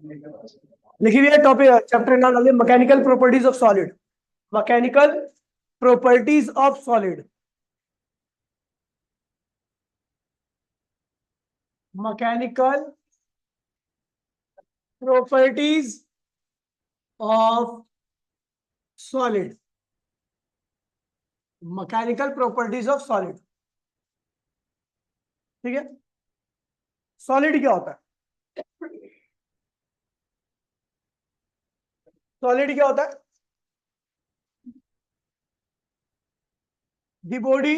लिखी हुई है टॉपिक, चैप्टर नाम डालिए mechanical properties of solid. Mechanical properties of solid. Mechanical properties of solid. Mechanical properties of solid. ठीक है। सॉलिड क्या होता है? सॉलिड क्या होता है? दी बॉडी,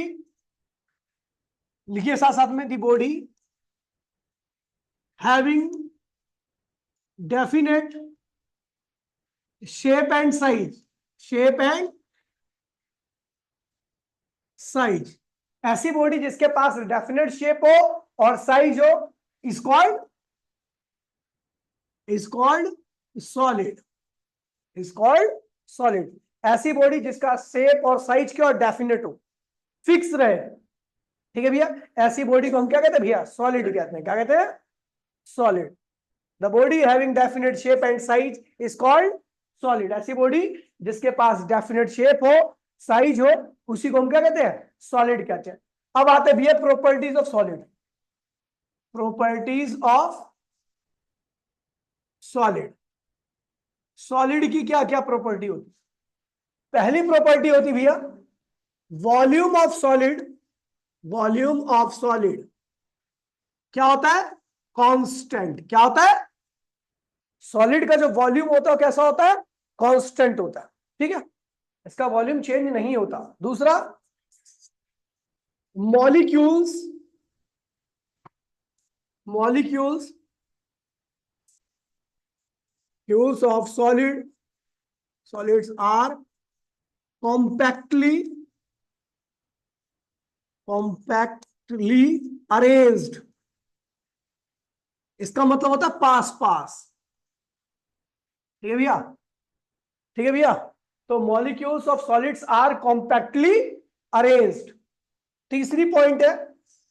लिखिए साथ साथ में, the body having definite shape and size. Shape and size. ऐसी बॉडी जिसके पास डेफिनेट शेप हो और साइज हो is called solid. Is called solid. ऐसी बॉडी जिसका शेप और साइज क्या और डेफिनेट हो, फिक्स रहे। ठीक है भैया, ऐसी बॉडी को हम क्या कहते हैं भैया? सॉलिड कहते हैं। क्या कहते हैं? Solid. The body having definite shape and size is called solid. ऐसी बॉडी जिसके पास डेफिनेट शेप हो, साइज हो, उसी को हम क्या कहते हैं? सॉलिड कहते हैं। अब आते हैं भैया properties of solid. Properties of solid. Solid की क्या क्या प्रॉपर्टी होती? पहली प्रॉपर्टी होती भैया volume of solid. Volume of solid क्या होता है? कांस्टेंट। क्या होता है? सॉलिड का जो वॉल्यूम होता है कैसा होता है? कांस्टेंट होता है। ठीक है, इसका वॉल्यूम चेंज नहीं होता। दूसरा, मॉलिक्यूल्स मॉलिक्यूल्स क्यूल्स of solids are compactly arranged। इसका मतलब होता है पास पास। ठीक है भैया? ठीक है भैया, तो molecules of solids are compactly arranged. तीसरी पॉइंट है,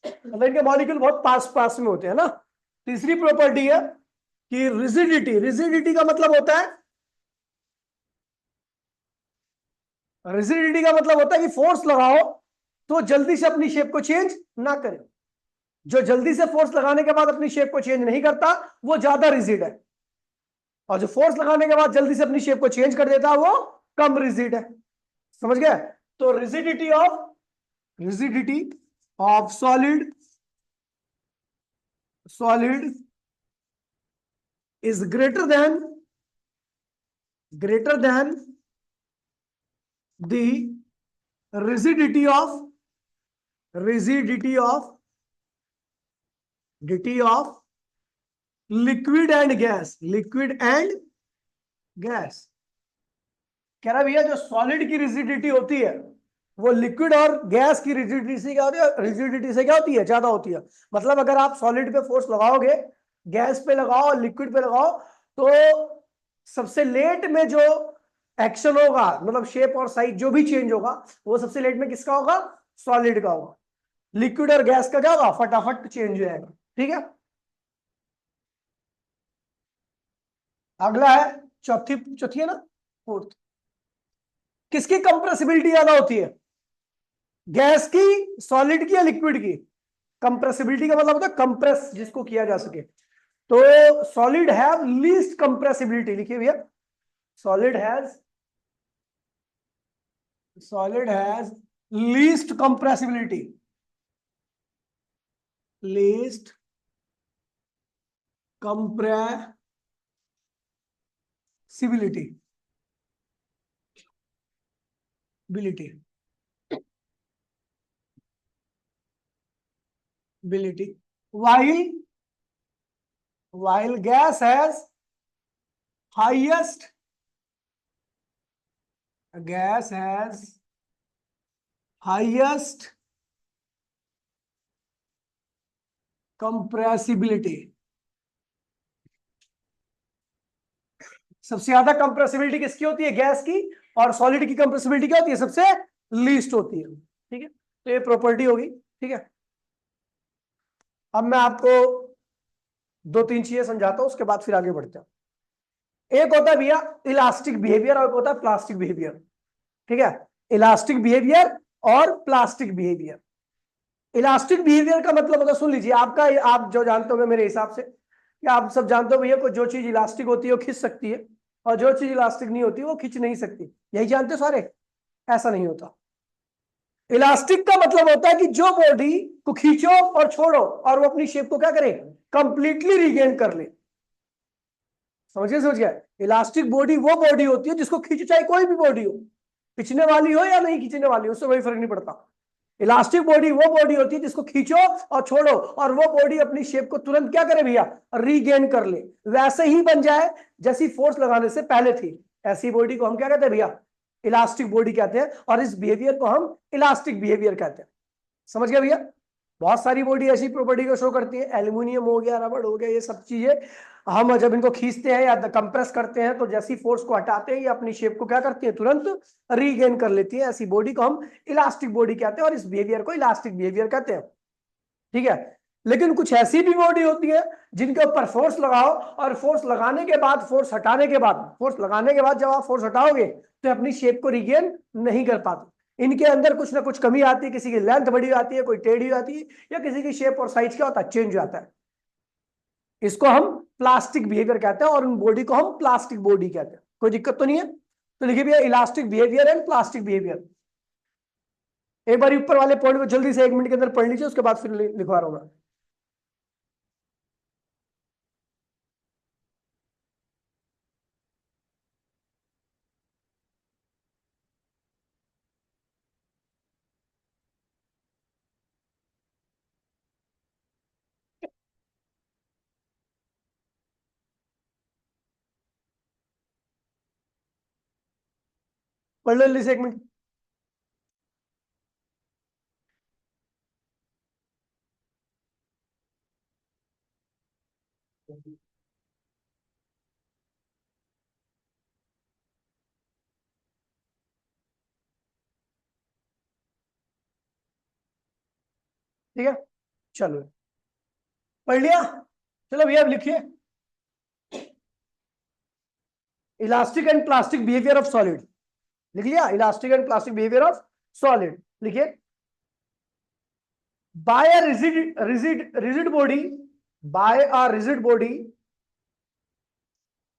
मतलब इनके मॉलिक्यूल बहुत पास पास में होते हैं ना। तीसरी प्रॉपर्टी है कि रिजिडिटी। रिजिडिटी का मतलब होता है, रिजिडिटी का मतलब होता है कि फोर्स लगाओ तो जल्दी से अपनी शेप को चेंज ना करे। जो जल्दी से फोर्स लगाने के बाद अपनी शेप को चेंज नहीं करता वो ज्यादा रिजिड है, और जो फोर्स लगाने के बाद जल्दी से अपनी शेप को चेंज कर देता है वो कम रिजिड है। समझ गए? तो rigidity of solid is greater than the rigidity of liquid and gas. कह रहा भैया जो सॉलिड की रिजिडिटी होती है वो लिक्विड और गैस की रिजिडिटी से क्या होती है? रिजिडिटी से क्या होती है? ज्यादा होती है। मतलब अगर आप सॉलिड पे फोर्स लगाओगे, गैस पे लगाओ और लिक्विड पे लगाओ, तो सबसे लेट में जो एक्शन होगा, मतलब शेप और साइज जो भी चेंज होगा, वो सबसे लेट में किसका होगा? सॉलिड का होगा। लिक्विड और गैस का क्या होगा? फटाफट चेंज हो जाएगा। ठीक है, अगला है चौथी चौथी है ना, फोर्थ। किसकी कंप्रेसिबिलिटी ज्यादा होती है? गैस की, सॉलिड की या लिक्विड की? कंप्रेसिबिलिटी का मतलब होता है कंप्रेस जिसको किया जा सके। तो सॉलिड हैव लीस्ट कंप्रेसिबिलिटी। लिखिए भैया, solid has least compressibility. Least compressibility while gas has highest compressibility। सबसे ज्यादा कंप्रेसिबिलिटी किसकी होती है? गैस की। और सॉलिड की कंप्रेसिबिलिटी क्या होती है? सबसे लीस्ट होती है। ठीक है, तो ये प्रॉपर्टी होगी। ठीक है, अब मैं आपको दो तीन चीजें समझाता हूं, उसके बाद फिर आगे बढ़ते हैं। एक होता है भैया इलास्टिक बिहेवियर और एक होता है प्लास्टिक बिहेवियर। ठीक है, इलास्टिक बिहेवियर और प्लास्टिक बिहेवियर। इलास्टिक बिहेवियर का मतलब होता है, सुन लीजिए, आपका, आप जो जानते होंगे मेरे हिसाब से, कि आप सब जानते हो भैया को जो चीज इलास्टिक होती है वो खींच सकती है, और जो चीज इलास्टिक नहीं होती वो खींच नहीं सकती। यही जानते हो सारे? ऐसा नहीं होता। इलास्टिक का मतलब होता है कि जो बॉडी को खींचो और छोड़ो और वो अपनी शेप को क्या करे, कंप्लीटली रिगेन कर ले। समझ गया? इलास्टिक बॉडी वो बॉडी होती है जिसको खींचो, चाहे कोई भी बॉडी हो, खींचने वाली हो या नहीं खींचने वाली हो, उससे कोई फर्क नहीं पड़ता। इलास्टिक बॉडी वो बॉडी होती है जिसको खींचो और छोड़ो और वो बॉडी अपनी शेप को तुरंत क्या करे भैया, रीगेन कर ले, वैसे ही बन जाए जैसी फोर्स लगाने से पहले थी। ऐसी बॉडी को हम क्या कहते हैं भैया, इलास्टिक बॉडी कहते हैं, और इस बिहेवियर को हम इलास्टिक बिहेवियर कहते हैं। समझ गया भैया? बहुत सारी बॉडी ऐसी प्रॉपर्टी को शो करती है, एल्यूमिनियम हो गया, रबड़ हो गया, ये सब चीजें हम जब इनको खींचते हैं या कंप्रेस करते हैं तो जैसी फोर्स को हटाते हैं ये अपनी शेप को क्या करती है, तुरंत रीगेन कर लेती है। ऐसी बॉडी को हम इलास्टिक बॉडी कहते हैं और इस बिहेवियर को इलास्टिक बिहेवियर कहते हैं। ठीक है, लेकिन कुछ ऐसी भी बॉडी होती है जिनके ऊपर फोर्स लगाओ और फोर्स लगाने के बाद, फोर्स हटाने के बाद, फोर्स लगाने के बाद जब आप फोर्स हटाओगे तो अपनी शेप को रिगेन नहीं कर पाते। इनके अंदर कुछ ना कुछ कमी आती है, किसी की लेंथ बड़ी आती है, कोई टेढ़ी आती है, या किसी की शेप और साइज क्या होता है, चेंज हो जाता है। इसको हम प्लास्टिक बिहेवियर कहते हैं और उन बॉडी को हम प्लास्टिक बॉडी कहते हैं। कोई दिक्कत तो नहीं है? तो लिखिए भैया elastic behaviour and plastic behaviour. एक बार ऊपर वाले पॉइंट को जल्दी से 1 मिनट के अंदर पढ़ लीजिए, उसके बाद फिर लिखवा रहा हूं मैं। पढ़ लो जल्दी से 1 मिनट। ठीक है, चलो पढ़ लिया? चलो भैया अब लिखिए elastic and plastic behaviour of solid. लिख लिया? Elastic and plastic behaviour of solid. लिखिए by a rigid body, by a rigid body,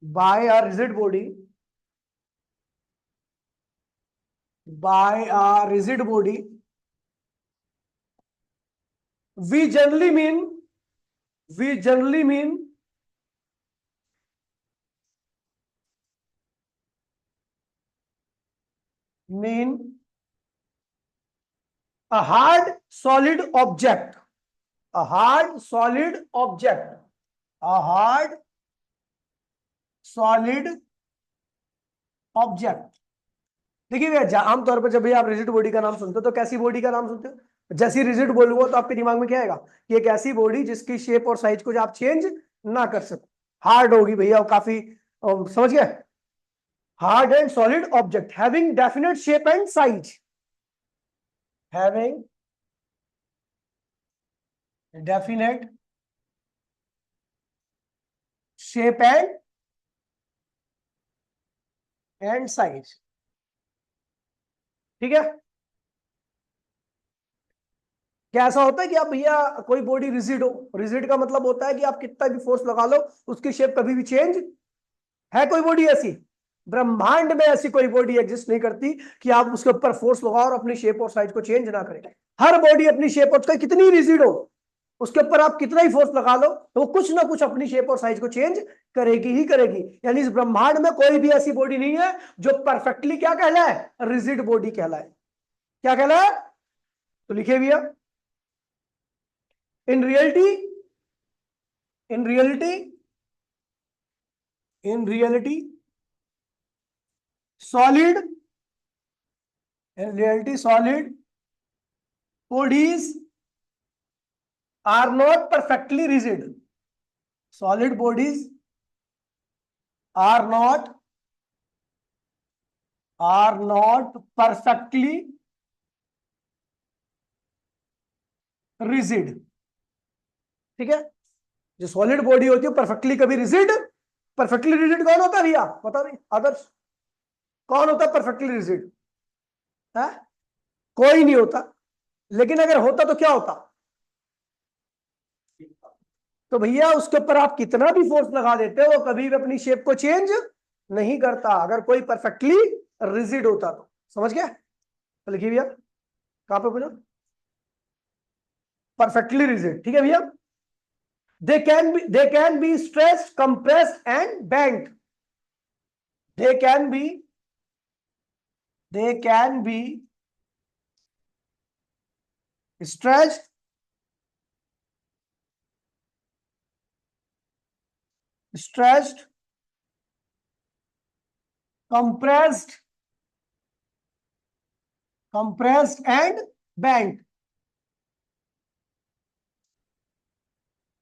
by a rigid body, by a rigid body, we generally mean, we generally mean mean a hard solid object, a hard solid object, a hard solid object। देखिए भैया आमतौर पर जब भी आप rigid body का नाम सुनते हो तो कैसी बॉडी का नाम सुनते हो? जैसी रिजिड बोलूंगा तो आपके दिमाग में क्या आएगा कि एक ऐसी बॉडी जिसकी शेप और साइज को जो आप चेंज ना कर सको, हार्ड होगी भैया, काफी समझ गए? Hard and solid object having definite shape and size, having definite shape and size. ठीक है, क्या ऐसा होता है कि आप भैया कोई बॉडी रिजिड हो, रिजिड का मतलब होता है कि आप कितना भी फोर्स लगा लो उसकी शेप कभी भी चेंज, है कोई बॉडी ऐसी? ब्रह्मांड में ऐसी कोई बॉडी एग्जिस्ट नहीं करती कि आप उसके ऊपर फोर्स लगाओ और अपनी शेप और साइज को चेंज ना करें। हर बॉडी अपनी शेप और कितनी रिजिड हो उसके ऊपर आप कितना ही फोर्स लगा लो तो वो कुछ ना कुछ अपनी शेप और साइज को चेंज करेगी ही करेगी। यानी इस ब्रह्मांड में कोई भी ऐसी बॉडी नहीं है जो परफेक्टली क्या कहलाए, रिजिड बॉडी कहलाए। क्या कहलाए? तो लिखिए भैया in reality, in reality, in reality solid, in reality solid bodies are not perfectly rigid, solid bodies are not perfectly rigid। ठीक है, जो सॉलिड बॉडी होती है परफेक्टली कभी रिजिड परफेक्टली रिजिड कौन होता है भैया, बता नहीं आदर्श, कौन होता है परफेक्टली रिजिड है? कोई नहीं होता। लेकिन अगर होता तो क्या होता? तो भैया उसके ऊपर आप कितना भी फोर्स लगा देते हो वो कभी भी अपनी शेप को चेंज नहीं करता, अगर कोई परफेक्टली रिजिड होता तो। समझ गया? तो लिखिए भैया, कहां पे बोला? परफेक्टली रिजिड, ठीक है भैया। they can be stretched, compressed and bent. they can be they can be stretched, stretched, compressed, compressed and bent.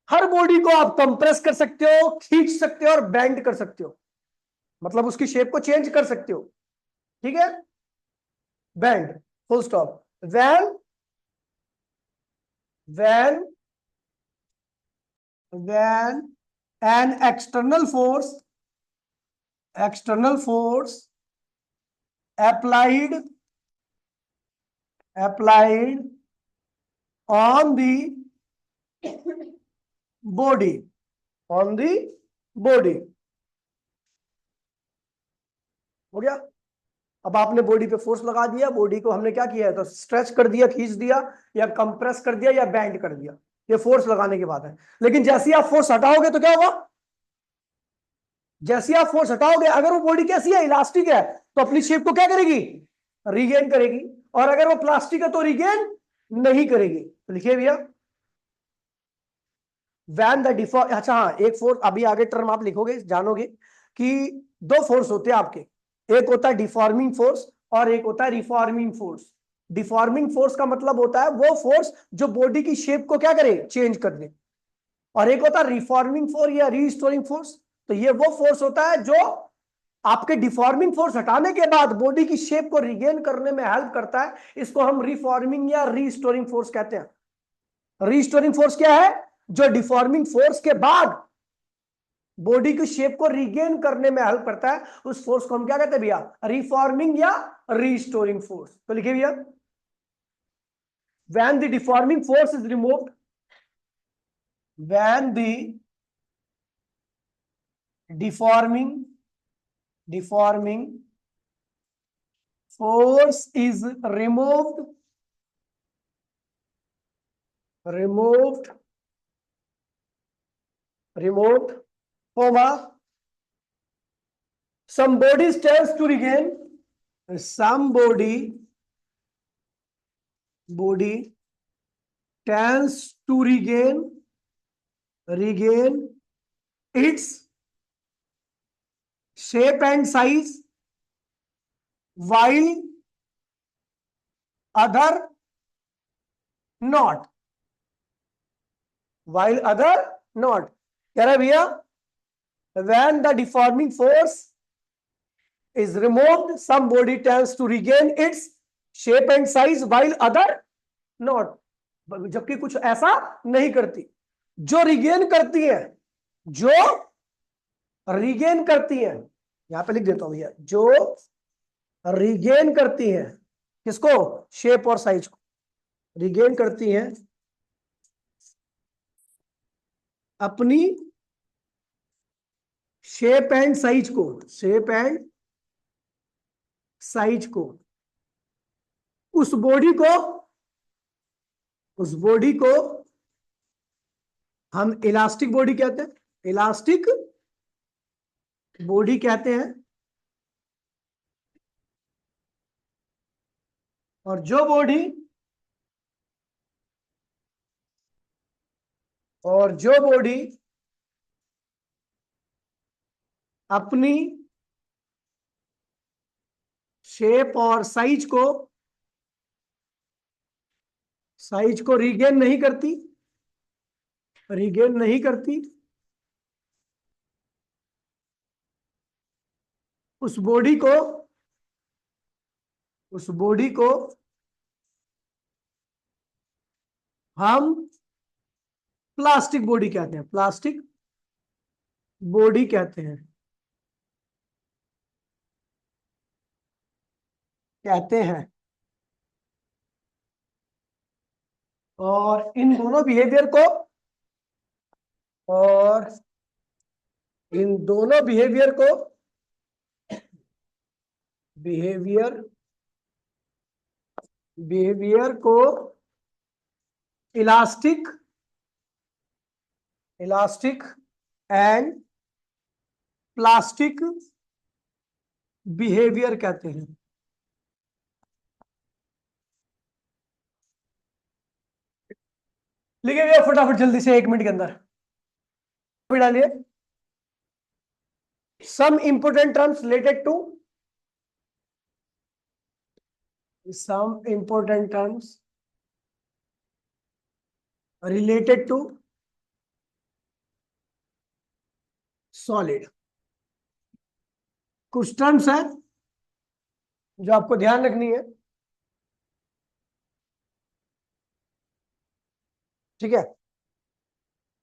Her body को आप कंप्रेस कर सकते हो, खींच सकते हो और बेंड कर सकते हो, मतलब उसकी शेप को चेंज कर सकते हो, ठीक है? Bend, full stop. when when an external force applied on the body, on the body, हो गया? अब आपने बॉडी पे फोर्स लगा दिया, बॉडी को हमने क्या किया है, तो स्ट्रेच कर दिया, खींच दिया, या कंप्रेस कर दिया, या बैंड कर दिया, ये फोर्स लगाने की बात है। लेकिन जैसे ही आप फोर्स हटाओगे तो क्या होगा? जैसे ही आप फोर्स हटाओगे, अगर वो बॉडी कैसी है, इलास्टिक है, तो अपनी शेप को क्या करेगी? रीगेन करेगी। और अगर वो प्लास्टिक है तो रीगेन नहीं करेगी। तो लिखिए भैया, वैन द डिफॉर्म, अच्छा हाँ, एक फोर्स अभी आगे टर्म आप लिखोगे, जानोगे कि दो फोर्स होते हैं आपके, एक होता है डिफॉर्मिंग फोर्स और एक होता है रिफॉर्मिंग फोर्स। डिफॉर्मिंग फोर्स का मतलब होता है वो फोर्स जो बॉडी की शेप को क्या करे, चेंज कर दे। और एक होता है रिफॉर्मिंग फोर्स या रीस्टोरिंग फोर्स। तो ये वो फोर्स होता है जो आपके डिफॉर्मिंग फोर्स हटाने के बाद बॉडी की शेप को रिगेन करने में हेल्प करता है। इसको हम रिफॉर्मिंग या रीस्टोरिंग फोर्स कहते हैं। रीस्टोरिंग फोर्स क्या है? जो डिफॉर्मिंग फोर्स के बाद बॉडी की शेप को रिगेन करने में हेल्प करता है, उस फोर्स को हम क्या कहते हैं भैया? रिफॉर्मिंग या रीस्टोरिंग फोर्स। तो लिखिए भैया, when the deforming force is removed, when the deforming force is removed, comma, some body tends to regain, some body tends to regain its shape and size while other not, कह रहा है भैया, when the deforming force is removed, some body tends to regain its shape and size while other not, जबकि कुछ ऐसा नहीं करती। जो रिगेन करती है, यहां पे लिख देता हूं भैया, जो रिगेन करती है किसको? शेप और साइज को। रिगेन करती है अपनी शेप एंड साइज को, उस बॉडी को हम इलास्टिक बॉडी कहते हैं, और जो बॉडी अपनी शेप और साइज को रिगेन नहीं करती, उस बॉडी को हम प्लास्टिक बॉडी कहते हैं, कहते हैं। और इन दोनों बिहेवियर को और इन दोनों बिहेवियर बिहेवियर को इलास्टिक एंड प्लास्टिक बिहेवियर कहते हैं। लिखिए भैया फटाफट जल्दी से 1 मिनट के अंदर डालिए। Some important terms related to solid. कुछ टर्म्स हैं जो आपको ध्यान रखनी है, ठीक है।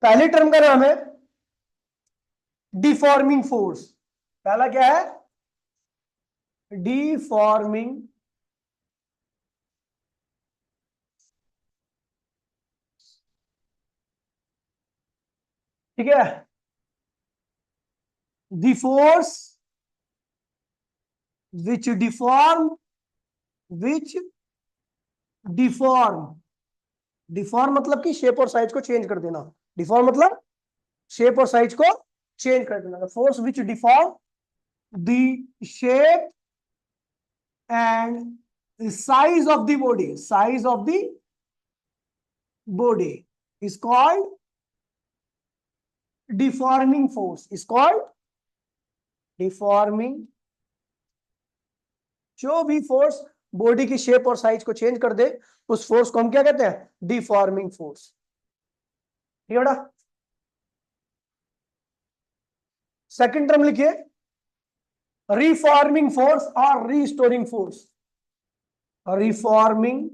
पहले टर्म का नाम है डिफॉर्मिंग फोर्स। पहला क्या है? डिफॉर्मिंग ठीक है। द फोर्स विच डिफॉर्म मतलब कि शेप और साइज को चेंज कर देना। डिफॉर्म मतलब शेप और साइज को चेंज कर देना। Force which deform the shape and size of the body is called deforming force, जो भी फोर्स बॉडी की शेप और साइज को चेंज कर दे उस फोर्स को हम क्या कहते हैं? Deforming force. ठीक है बेटा। सेकंड टर्म लिखिए रिफॉर्मिंग फोर्स और रीस्टोरिंग फोर्स। रिफॉर्मिंग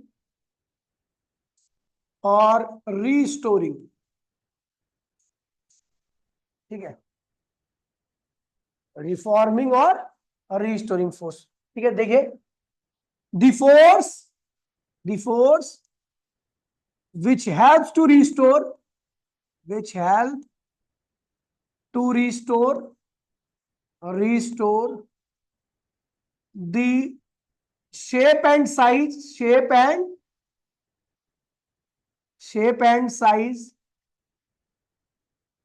और रीस्टोरिंग, ठीक है। रिफॉर्मिंग और रीस्टोरिंग फोर्स, ठीक है। देखिए the force which helps to restore the shape and size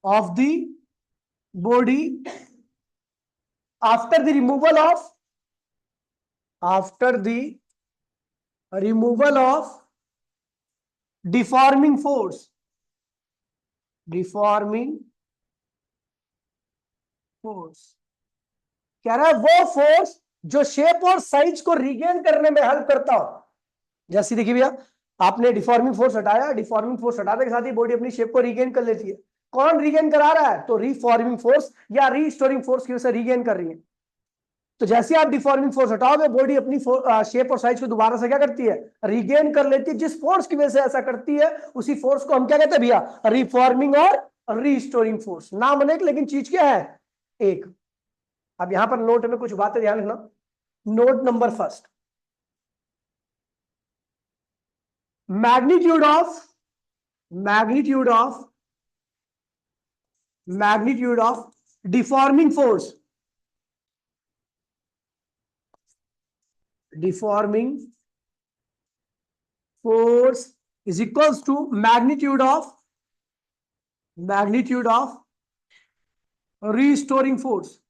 of the body after the removal of deforming force कह रहा है वो फोर्स जो शेप और साइज को रिगेन करने में हेल्प करता हो। जैसे देखिए भैया आपने डिफॉर्मिंग फोर्स हटाया, डिफॉर्मिंग फोर्स हटाने के साथ ही बॉडी अपनी शेप को रिगेन कर लेती है। कौन रिगेन करा रहा है? तो रिफॉर्मिंग फोर्स या रीस्टोरिंग फोर्स की वजह से रिगेन कर रही है। तो जैसे आप डिफॉर्मिंग फोर्स हटाओगे बॉडी अपनी शेप और साइज को दोबारा से क्या करती है? रिगेन कर लेती है। जिस फोर्स की वजह से ऐसा करती है उसी फोर्स को हम क्या कहते हैं भैया? रिफॉर्मिंग और रीस्टोरिंग फोर्स। नाम अनेक लेकिन चीज क्या है? एक। अब यहां पर नोट में कुछ बातें ध्यान रखना। Note number first, magnitude of deforming force is equals to magnitude of restoring force,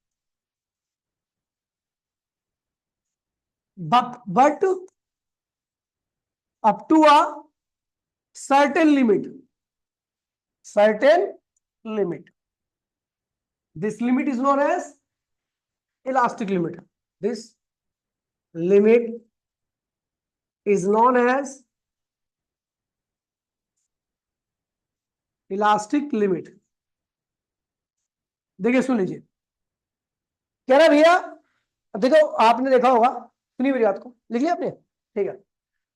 but up to a certain limit. This limit is known as elastic limit. This limit is known as elastic limit. देखिए सुन लीजिए, कह रहा भैया देखो आपने देखा होगा, सुनिए मेरी बात को, लिख लिया आपने? ठीक है।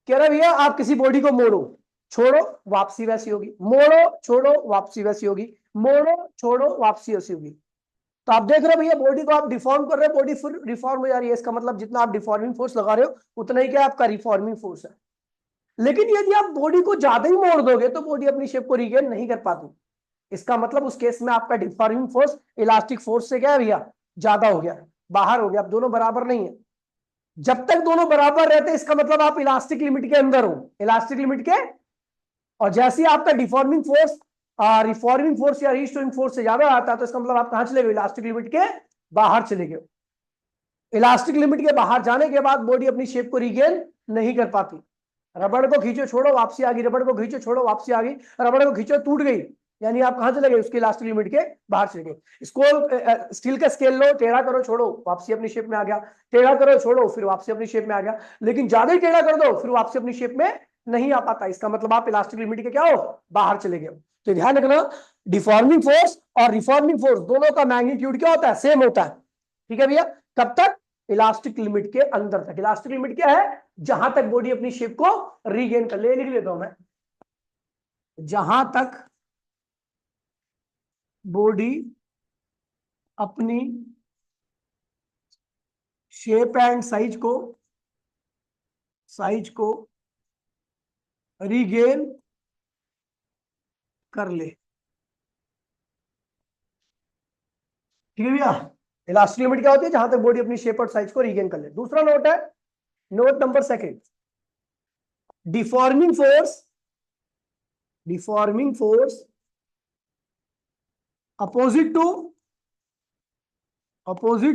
कह रहा भैया आप किसी बॉडी को मोड़ो छोड़ो वापसी वैसी होगी, मोड़ो छोड़ो वापसी वैसी होगी, मोड़ो छोड़ो वापसी वैसी होगी। तो आप देख रहे हो भैया बॉडी को आप डिफॉर्म कर रहे हो, बॉडी फिर रिफॉर्म हो जा रही है। इसका मतलब जितना आप डिफॉर्मिंग फोर्स लगा रहे हो उतना ही क्या आपका रिफॉर्मिंग फोर्स है। लेकिन यदि आप बॉडी को ज्यादा ही मोड़ दोगे तो बॉडी अपनी शेप को रिगेन नहीं कर पाती। इसका मतलब उस केस में आपका डिफॉर्मिंग फोर्स इलास्टिक फोर्स से क्या है भैया, ज्यादा हो गया, बाहर हो गया। अब दोनों बराबर नहीं है। जब तक दोनों बराबर रहते हैं इसका मतलब आप इलास्टिक लिमिट के अंदर हो, इलास्टिक लिमिट के। और जैसे ही आपका डिफॉर्मिंग फोर्स रिफॉर्मिंग फोर्स या रिस्टोरिंग फोर्स से ज्यादा आता है तो इसका मतलब आप कहां चले गए, इलास्टिक लिमिट के बाहर चले गए। इलास्टिक लिमिट के बाहर जाने के बाद बॉडी अपनी शेप को रिगेन नहीं कर पाती। रबड़ को खींचो छोड़ो वापसी आ गई, रबड़ को खींचो छोड़ो वापसी आ गई, रबड़ को खींचो टूट गई, यानी आप कहां चले गए, उसके इलास्टिक लिमिट के बाहर चले गए। इसको स्टील का स्केल लो, टेढ़ा करो छोड़ो वापसी अपनी शेप में आ गया, टेढ़ा करो छोड़ो फिर वापसी अपनी शेप में आ गया। लेकिन ज्यादा ही टेढ़ा कर दो फिर वापसी अपनी शेप में नहीं आ पाता। इसका मतलब आप इलास्टिक लिमिट के क्या हो, बाहर चले गए। तो ध्यान रखना, डिफॉर्मिंग फोर्स और रिफॉर्मिंग फोर्स दोनों का मैग्नीट्यूड क्या होता है, सेम होता है। ठीक है भैया, कब तक, इलास्टिक लिमिट के अंदर तक। इलास्टिक लिमिट क्या है, जहां तक बॉडी अपनी शेप को रीगेन कर ले, लिख लेता हूं मैं, जहां तक बॉडी अपनी शेप एंड साइज को रीगेन कर ले। ठीक है भैया, इलास्टिक लिमिट क्या होती है, जहां तक बॉडी अपनी शेप और साइज को रीगेन कर ले। दूसरा नोट है, note number second, deforming force opposite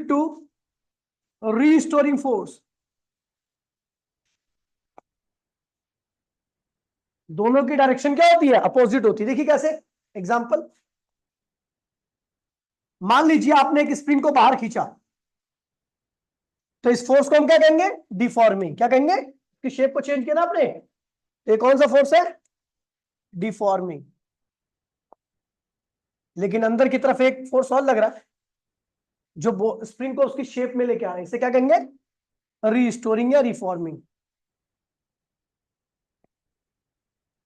to restoring force. दोनों की डायरेक्शन क्या होती है, अपोजिट होती है। देखिए कैसे, एग्जांपल, मान लीजिए आपने एक स्प्रिंग को बाहर खींचा, तो इस फोर्स को हम क्या कहेंगे, डिफॉर्मिंग। क्या कहेंगे, कि शेप को चेंज किया ना आपने, तो ये कौन सा फोर्स है, डिफॉर्मिंग। लेकिन अंदर की तरफ एक फोर्स और लग रहा है जो स्प्रिंग को उसकी शेप में लेके आ रहा है, इसे क्या कहेंगे, रीस्टोरिंग या रिफॉर्मिंग।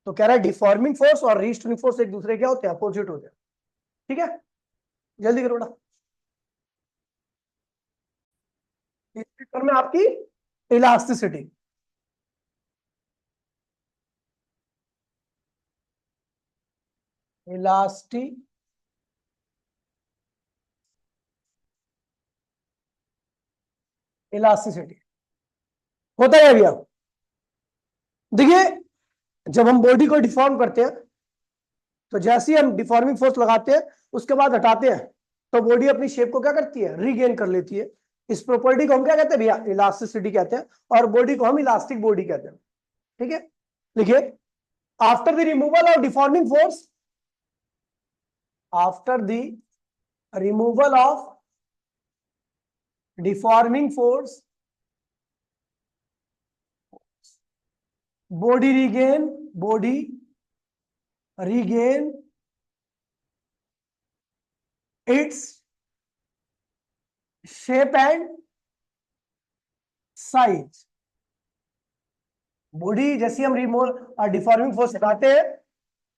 तो कह रहा है डिफॉर्मिंग फोर्स और रीस्टोरिंग फोर्स एक दूसरे क्या होते हैं, अपोजिट होते हैं। ठीक है, जल्दी करो बेटा। इस टर्म में आपकी इलास्टिसिटी, इलास्टिसिटी होता है भैया। देखिए, जब हम बॉडी को डिफॉर्म करते हैं तो जैसे ही हम डिफॉर्मिंग फोर्स लगाते हैं उसके बाद हटाते हैं तो बॉडी अपनी शेप को क्या करती है, रीगेन कर लेती है। इस प्रॉपर्टी को हम क्या कहते हैं भैया, इलास्टिसिटी कहते हैं, और बॉडी को हम इलास्टिक बॉडी कहते हैं। ठीक है, लिखिए, after the removal of deforming force, after the removal of deforming force, body regain its shape and size. Body जैसे हम रिमूव डिफॉर्मिंग फोर्स हटाते हैं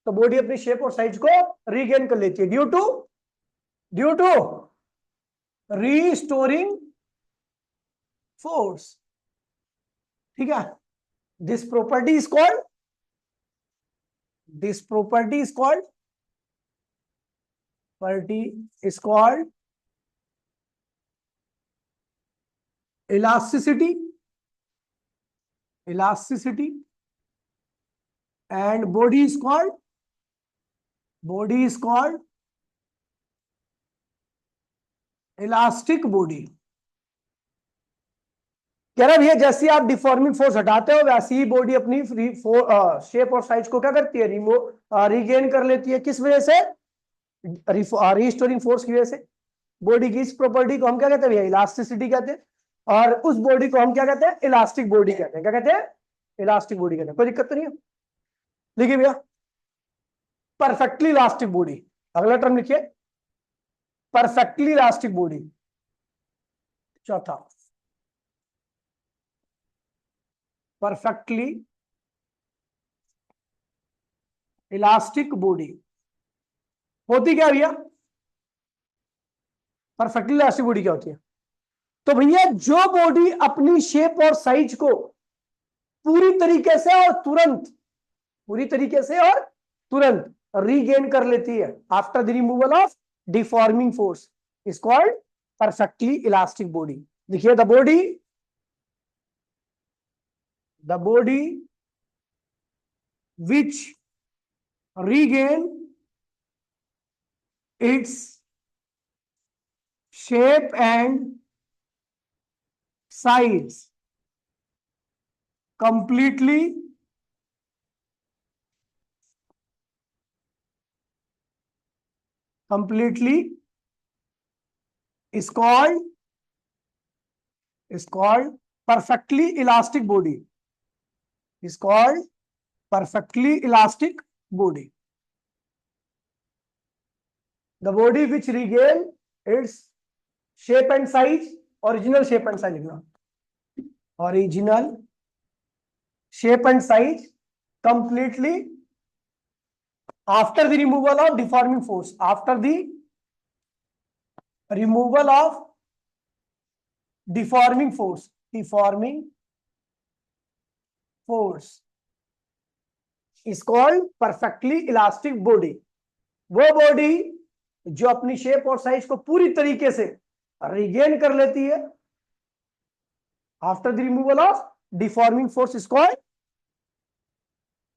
तो बॉडी अपनी शेप और साइज को रीगेन कर लेती है, ड्यू टू रीस्टोरिंग फोर्स। ठीक है, this property is called this property is called elasticity and body is called elastic body। कह रहा भैया जैसे आप डिफॉर्मिंग फोर्स हटाते हो वैसे ही बॉडी अपनी शेप और साइज को क्या करती है, रीगेन कर लेती है। किस वजह से, रीस्टोरिंग फोर्स की वजह से। बॉडी की इस प्रॉपर्टी को हम क्या कहते हैं भैया, इलास्टिसिटी कहते हैं, और उस बॉडी को हम क्या कहते हैं, इलास्टिक बॉडी कहते हैं। क्या कहते हैं, इलास्टिक बॉडी कहते हैं। कोई दिक्कत तो नहीं है। देखिए भैया, परफेक्टली इलास्टिक बॉडी, अगला टर्म लिखिए, परफेक्टली इलास्टिक बॉडी। चौथा, परफेक्टली इलास्टिक बॉडी होती क्या भैया, परफेक्टली इलास्टिक बॉडी क्या होती है? तो भैया जो बॉडी अपनी शेप और साइज को पूरी तरीके से और तुरंत, पूरी तरीके से और तुरंत रीगेन कर लेती है after the removal of deforming force is called perfectly elastic body. देखिए the body which regain its shape and size completely is called perfectly elastic body, is called perfectly elastic body. The body which regain its shape and size, original shape and size लिखना, original shape and size completely after the removal of deforming force, after the removal of deforming force is called perfectly elastic body. वो body जो अपनी shape और size को पूरी तरीके से regain कर लेती है after the removal of deforming force is called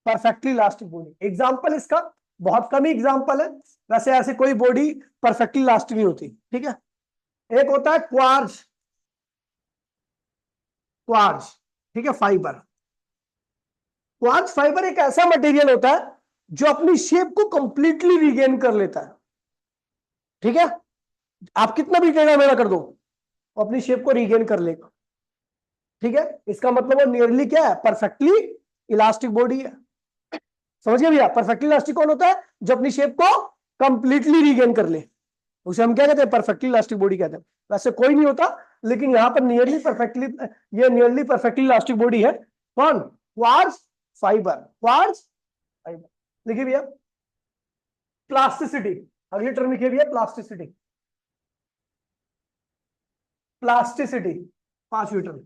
perfectly elastic body. Example इसका बहुत कम ही एग्जांपल है, वैसे ऐसे कोई बॉडी परफेक्टली इलास्टिक नहीं होती, ठीक है। एक होता है क्वार्ट्ज, ठीक है, फाइबर। क्वार्ट्ज फाइबर एक ऐसा मटेरियल होता है जो अपनी शेप को कंप्लीटली रिगेन कर लेता है, ठीक है। आप कितना भी टेढ़ा मेढ़ा कर दो वो अपनी शेप को रिगेन कर लेगा, ठीक है। इसका मतलब वो नियरली क्या है, परफेक्टली इलास्टिक बॉडी है। समझिए भैया, परफेक्टली इलास्टिक कौन होता है, जो अपनी शेप को कंप्लीटली रिगेन कर ले, उसे हम क्या कहते हैं, परफेक्टली इलास्टिक बॉडी कहते हैं। वैसे कोई नहीं होता, लेकिन यहां पर नियरली परफेक्टली इलास्टिक बॉडी है। कौन? Quartz fibre. लिखिए भैया प्लास्टिसिटी, अगली टर्म लिखिए भैया प्लास्टिसिटी। 5वीं टर्म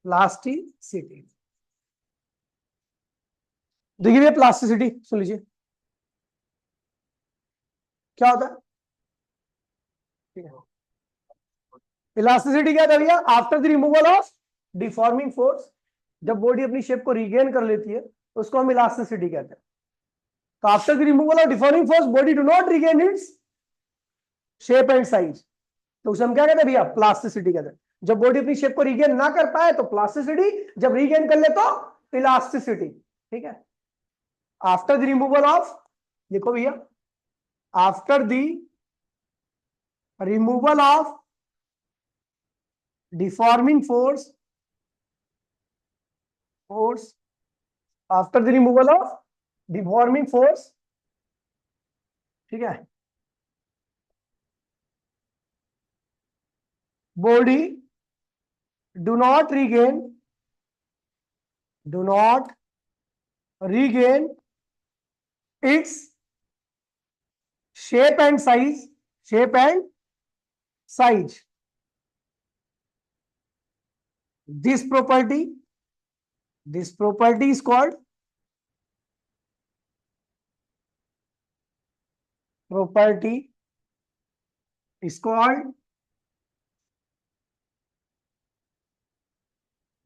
प्लास्टिसिटी। देखिए भैया प्लास्टिसिटी सुन लीजिए क्या होता है, ठीक है। इलास्टिसिटी क्या था भैया, after the removal of deforming force, जब बॉडी अपनी शेप को रिगेन कर लेती है तो उसको हम इलास्टिसिटी कहते हैं। तो after the removal of deforming force body do not regain its shape and size, तो उसे हम क्या कहते हैं भैया, प्लास्टिसिटी कहते हैं। जब बॉडी अपनी शेप को रिगेन ना कर पाए तो प्लास्टिसिटी, जब रिगेन कर ले तो इलास्टिसिटी, ठीक है। आफ्टर द रिमूवल ऑफ, देखो भैया, after the removal of deforming force after the removal of deforming force, ठीक है, body do not regain its shape and size. This property is called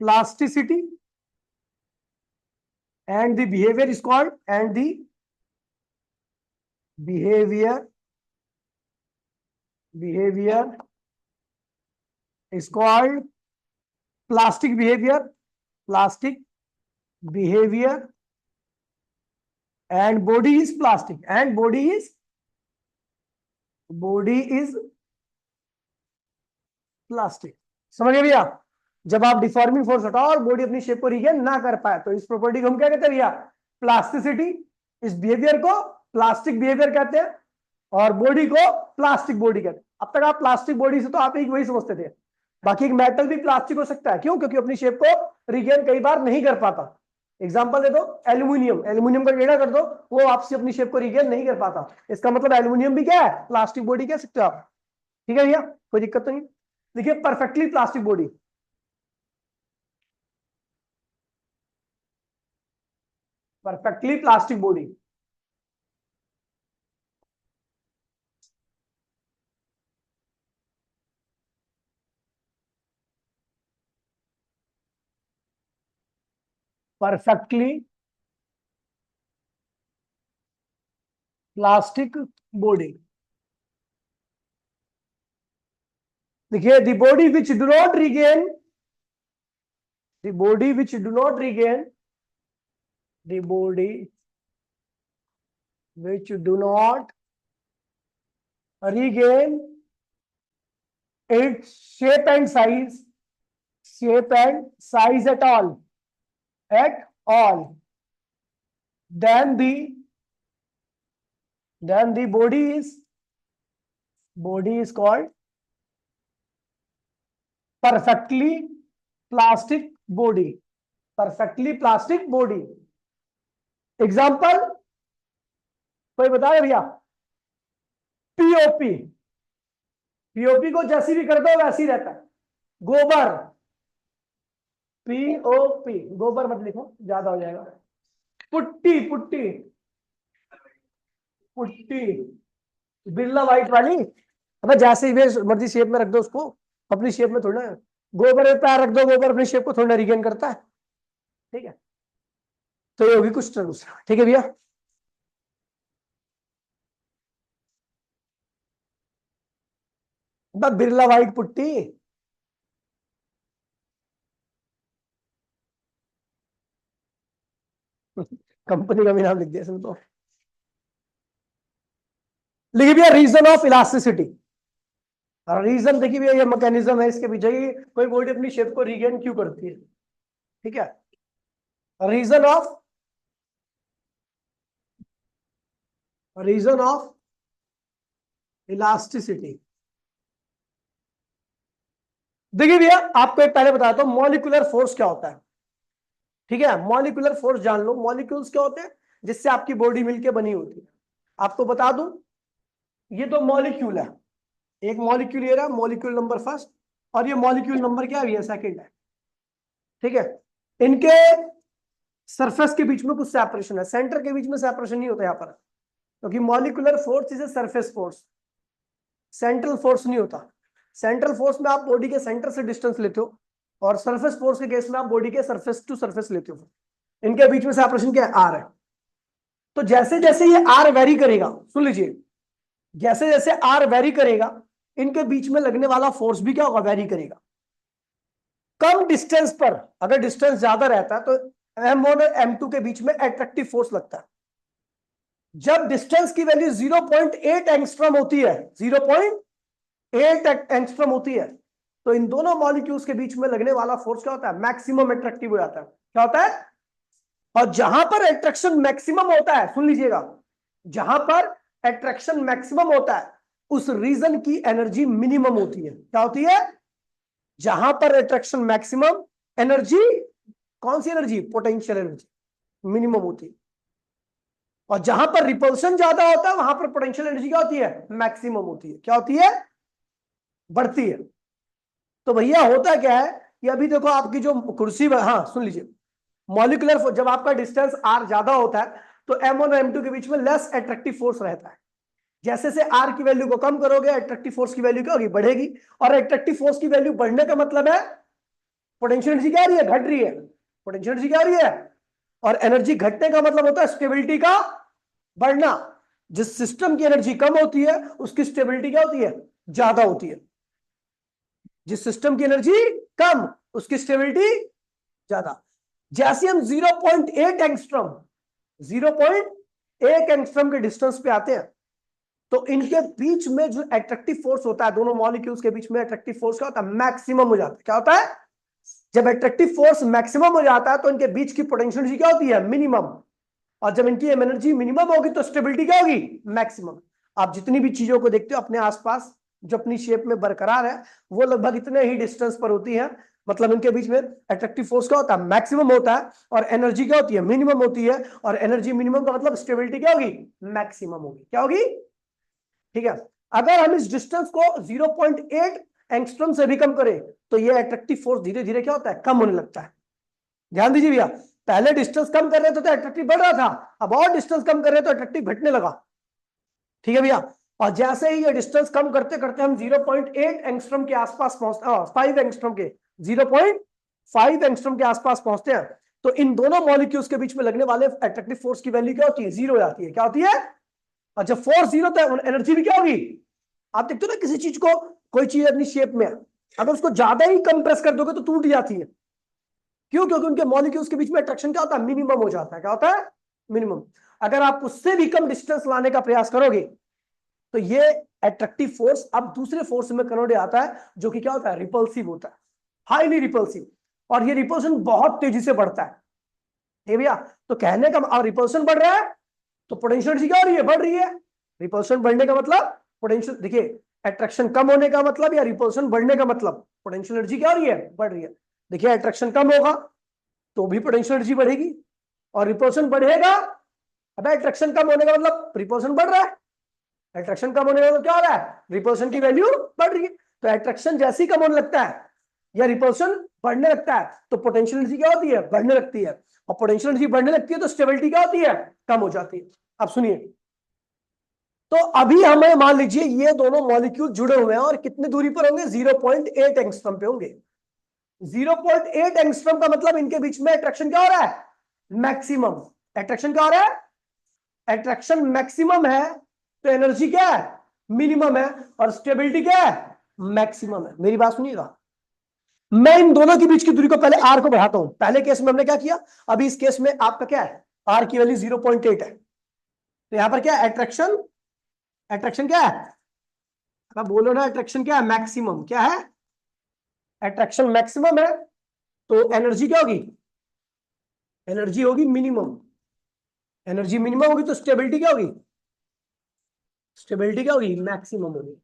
plasticity, and the behavior is called plastic behavior, and body is plastic, and body is plastic। समझ गए भैया, जब आप deforming force हटाओ और body अपनी shape को regain ना कर पाए तो इस प्रॉपर्टी को हम क्या कहते हैं भैया, प्लास्टिसिटी। इस बिहेवियर को प्लास्टिक बिहेवियर कहते हैं और बॉडी को प्लास्टिक बॉडी कहते हैं। अब तक आप प्लास्टिक बॉडी से तो आप एक वही समझते थे, बाकी एक मेटल भी प्लास्टिक हो सकता है। क्यों? क्योंकि अपनी शेप को रिगेन कई बार नहीं कर पाता, एग्जांपल दे दो, एल्यूमिनियम, एल्यूमिनियम का टेढ़ा कर दो, वो आपसे अपनी शेप को रिगेन नहीं कर पाता। इसका मतलब एल्यूमिनियम भी क्या है, प्लास्टिक बॉडी कह सकते हो आप। ठीक है भैया, कोई दिक्कत तो नहीं। देखिए perfectly plastic body, perfectly plastic body, perfectly plastic body. देखिए the body which do not regain, the body which do not regain, the body which do not regain its shape and size, shape and size at all, then the body is called perfectly plastic body, perfectly plastic body। Example कोई बताए भैया, POP, POP को जैसी भी कर दो वैसी रहता है। गोबर, पीओपी, गोबर मत लिखो ज्यादा हो जाएगा। Putty, putty, putty, Birla white वाली, अबे जैसे भी मर्जी शेप में रख दो उसको, अपनी शेप में थोड़ा, गोबर में पैर रख दो, गोबर अपनी शेप को थोड़ा रिगेन करता है। ठीक है, तो ये होगी कुछ टर्म्स। ठीक है भैया, बिरला व्हाइट पुट्टी, कंपनी का भी नाम लिख दिया इसमें तो। लिखिए भैया रीजन ऑफ इलास्टिसिटी, रीजन देखिए भैया ये मैकेनिज्म है इसके पीछे कि कोई बॉडी अपनी शेप को रिगेन क्यों करती है। ठीक है, रीजन ऑफ इलास्टिसिटी। देखिए भैया आपको एक पहले बताता हूं मॉलिक्यूलर फोर्स क्या होता है। ठीक है, मॉलिक्यूलर फोर्स जान लो, मॉलिक्यूल्स क्या होते हैं जिससे आपकी बॉडी मिलके बनी होती है। आपको बता दूं, ये दो मॉलिक्यूल है, एक मॉलिक्यूल ये रहा मॉलिक्यूल नंबर फर्स्ट, और ये मॉलिक्यूल नंबर क्या है, सेकंड है। ठीक है, इनके सरफेस के बीच में कुछ सेपरेशन है, सेंटर के बीच में सेपरेशन नहीं होता यहाँ पर, क्योंकि molecular force is a surface force, central force नहीं होता। सेंट्रल फोर्स में आप बॉडी के सेंटर से डिस्टेंस लेते हो, और सरफेस फोर्स के केस में आप बॉडी के सरफेस टू सरफेस लेते हो। इनके बीच में सेपरेशन क्या है, आर है। तो जैसे जैसे ये आर वेरी करेगा, सुन लीजिए, जैसे जैसे आर वेरी करेगा, इनके बीच में लगने वाला फोर्स भी क्या होगा, वेरी करेगा। कम डिस्टेंस पर अगर डिस्टेंस ज्यादा रहता है तो M1 और M2 के बीच में एट्रैक्टिव फोर्स लगता है। जब डिस्टेंस की वैल्यू 0.8 एंगस्ट्रॉम होती है, 0.8 एंगस्ट्रॉम होती है, तो इन दोनों मॉलिक्यूल्स के बीच में लगने वाला फोर्स क्या होता है, मैक्सिमम एट्रैक्टिव हो जाता है। क्या होता है, और जहां पर एट्रैक्शन मैक्सिमम होता है, सुन लीजिएगा, जहां पर एट्रैक्शन मैक्सिमम होता है उस रीजन की एनर्जी मिनिमम होती है। क्या होती है, जहां पर एट्रैक्शन मैक्सिमम, एनर्जी कौन सी एनर्जी, पोटेंशियल एनर्जी मिनिमम होती है। और जहां पर रिपल्शन ज्यादा होता है वहां पर पोटेंशियल एनर्जी क्या होती है, मैक्सिमम होती है। क्या होती है, बढ़ती है। तो भैया होता क्या है कि अभी देखो आपकी जो कुर्सी, हाँ सुन लीजिए, मॉलिक्यूलर जब आपका डिस्टेंस आर ज्यादा होता है तो M1 और M2 के बीच में लेस एट्रैक्टिव फोर्स रहता है। जैसे से आर की वैल्यू को कम करोगे एट्रैक्टिव फोर्स की वैल्यू क्या होगी, बढ़ेगी। और एट्रैक्टिव फोर्स की वैल्यू बढ़ने का मतलब है पोटेंशियल एनर्जी क्या आ रही है, घट रही है। पोटेंशियल एनर्जी क्या आ रही है, और एनर्जी घटने का मतलब होता है स्टेबिलिटी का बढ़ना। जिस सिस्टम की एनर्जी कम होती है उसकी स्टेबिलिटी क्या होती है, ज्यादा होती है। जिस सिस्टम की एनर्जी कम उसकी स्टेबिलिटी ज्यादा। जैसे हम 0.8 एंगस्ट्रॉम, 0.1 एंगस्ट्रॉम के डिस्टेंस पे आते हैं तो इनके बीच में जो एट्रैक्टिव फोर्स होता है, दोनों मॉलिक्यूल्स के बीच में एट्रैक्टिव फोर्स क्या होता है, मैक्सिमम हो जाता है। क्या होता है, जब एट्रैक्टिव फोर्स मैक्सिमम हो जाता है तो इनके बीच की पोटेंशियल एनर्जी क्या होती है, मिनिमम। और जब इनकी एनर्जी मिनिमम होगी तो स्टेबिलिटी क्या होगी, मैक्सिमम। आप जितनी भी चीजों को देखते हो अपने आसपास जो अपनी शेप में बरकरार है वो लगभग इतने ही डिस्टेंस पर होती है मतलब इनके बीच में अट्रैक्टिव फोर्स क्या होता है, मैक्सिमम होता है, और एनर्जी क्या होती है, मिनिमम होती है, और एनर्जी मिनिमम का मतलब स्टेबिलिटी क्या होगी, मैक्सिमम होगी। क्या होगी, ठीक है। अगर हम इस डिस्टेंस को 0.8 एंगस्ट्रॉम से भी कम करें तो ये अट्रैक्टिव फोर्स धीरे धीरे क्या होता है, कम होने लगता है। ध्यान दीजिए भैया, पहले डिस्टेंस कम कर रहे थे तो अट्रैक्टिव बढ़ रहा था, अब और डिस्टेंस कम कर रहे तो अट्रैक्टिव घटने लगा। ठीक है भैया, और जैसे ही ये डिस्टेंस कम करते करते हम 0.8 एंगस्ट्रॉम के आसपास पहुंचते, 5 एंगस्ट्रॉम के 0.5 एंगस्ट्रॉम के आसपास पहुंचते हैं, तो इन दोनों मॉलिक्यूल्स के बीच में लगने वाले अट्रैक्टिव फोर्स की वैल्यू क्या होती है, 0 हो जाती है। क्या होती है, और जब फोर्स 0 तो एनर्जी भी क्या होगी। आप देखते हो ना किसी चीज को, कोई चीज अपनी शेप में है, अगर उसको ज्यादा ही कंप्रेस कर दोगे तो टूट जाती है। क्यों, क्योंकि उनके मॉलिक्यूल्स के बीच में अट्रैक्शन क्या होता है, मिनिमम हो जाता है। क्या होता है, मिनिमम। अगर आप उससे भी कम डिस्टेंस लाने का प्रयास करोगे तो ये अट्रैक्टिव फोर्स अब दूसरे फोर्स में कन्वर्ट आता है, जो कि क्या होता है, रिपल्सिव होता है, हाईली रिपल्सिव। और ये रिपल्शन बहुत तेजी से बढ़ता है। ठीक भैया, तो कहने का रिपल्शन बढ़ रहा है तो पोटेंशियल एनर्जी क्या हो रही है, बढ़ रही है। रिपल्शन बढ़ने का मतलब पोटेंशियल, देखिए अट्रैक्शन कम होने का मतलब या रिपल्शन बढ़ने का मतलब पोटेंशियल एनर्जी क्या हो रही है, बढ़ रही है। देखिए अट्रैक्शन कम होगा तो भी पोटेंशियल एनर्जी बढ़ेगी, और रिपल्शन बढ़ेगा, अब अट्रैक्शन कम होने का मतलब रिपल्शन बढ़ रहा है, अट्रैक्शन कम होने का मतलब क्या हो रहा है, रिपल्शन की वैल्यू बढ़ रही है। तो अट्रैक्शन जैसे ही कम होने लगता है या रिपल्शन बढ़ने लगता है तो पोटेंशियल एनर्जी क्या होती है, बढ़ने लगती है, और पोटेंशियल एनर्जी बढ़ने लगती है तो स्टेबिलिटी क्या होती है, कम हो जाती है। अब सुनिए, तो अभी हमें मान लीजिए ये दोनों मॉलिक्यूल जुड़े हुए हैं और कितने दूरी पर होंगे, 0.8 एंगस्ट्रॉम पे होंगे। 0.8 एंगस्ट्रॉम का मतलब इनके बीच में अट्रैक्शन क्या हो रहा है, मैक्सिमम। अट्रैक्शन क्या हो रहा है, अट्रैक्शन मैक्सिमम है, तो एनर्जी क्या है, मिनिमम है, और स्टेबिलिटी क्या है, मैक्सिमम है। मेरी बात सुनिएगा, मैं इन दोनों के बीच की दूरी को पहले आर को बढ़ाता हूं। पहले केस में हमने क्या किया, अभी इस केस में आपका क्या है, आर की वैल्यू 0.8 है, तो यहां पर क्या है, अट्रैक्शन, अट्रैक्शन क्या है, अब बोलो ना, अट्रैक्शन क्या है, मैक्सिमम। क्या है, अट्रैक्शन मैक्सिमम है, तो एनर्जी क्या होगी, एनर्जी होगी मिनिमम। एनर्जी मिनिमम होगी तो स्टेबिलिटी क्या होगी, स्टेबिलिटी क्या होगी, मैक्सिमम होगी।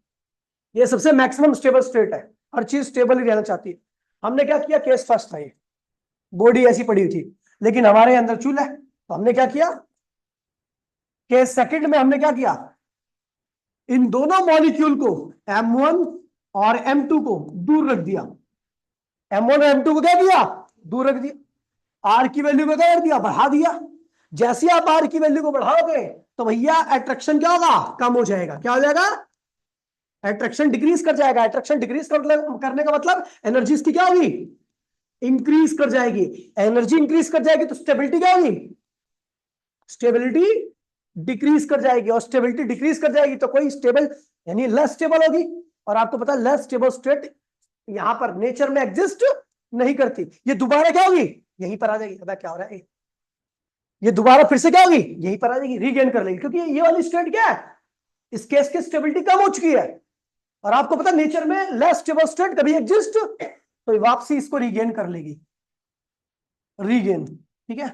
ये सबसे मैक्सिमम स्टेबल स्टेट है, हर चीज स्टेबल ही रहना चाहती है। हमने क्या किया, केस फर्स्ट था ये, बॉडी ऐसी पड़ी हुई थी लेकिन हमारे अंदर चूल्हा है, तो हमने क्या किया, केस सेकंड में हमने क्या किया, इन दोनों मॉलिक्यूल को M1 और M2 को दूर रख दिया। M1 और M2 को क्या किया, दूर रख दिया। आर की वैल्यू को क्या कर दिया, बढ़ा दिया। जैसे आप आर की वैल्यू को बढ़ाओगे तो भैया अट्रैक्शन क्या होगा, कम हो जाएगा। क्या हो जाएगा, अट्रैक्शन डिक्रीज कर जाएगा। अट्रैक्शन डिक्रीज करने का मतलब एनर्जी की क्या होगी, इंक्रीज कर जाएगी। एनर्जी इंक्रीज कर जाएगी तो स्टेबिलिटी क्या होगी, स्टेबिलिटी डिक्रीज कर जाएगी, और स्टेबिलिटी डिक्रीज कर जाएगी तो कोई स्टेबल यानी लेस स्टेबल होगी। और आपको पता है लेस स्टेबल स्टेट यहां पर नेचर में एग्जिस्ट नहीं करती। ये दोबारा क्या होगी, यहीं पर आ जाएगी। अब क्या हो रहा है, ये दोबारा फिर से क्या होगी, यहीं पर आ जाएगी, रीगेन कर लेगी, क्योंकि ये वाली स्टेट क्या है, इस केस की स्टेबिलिटी कम हो चुकी है। और आपको पता नेचर में लेस स्टेबल स्टेट कभी एग्जिस्ट, तो वापसी इसको रीगेन कर लेगी, रीगेन। ठीक है,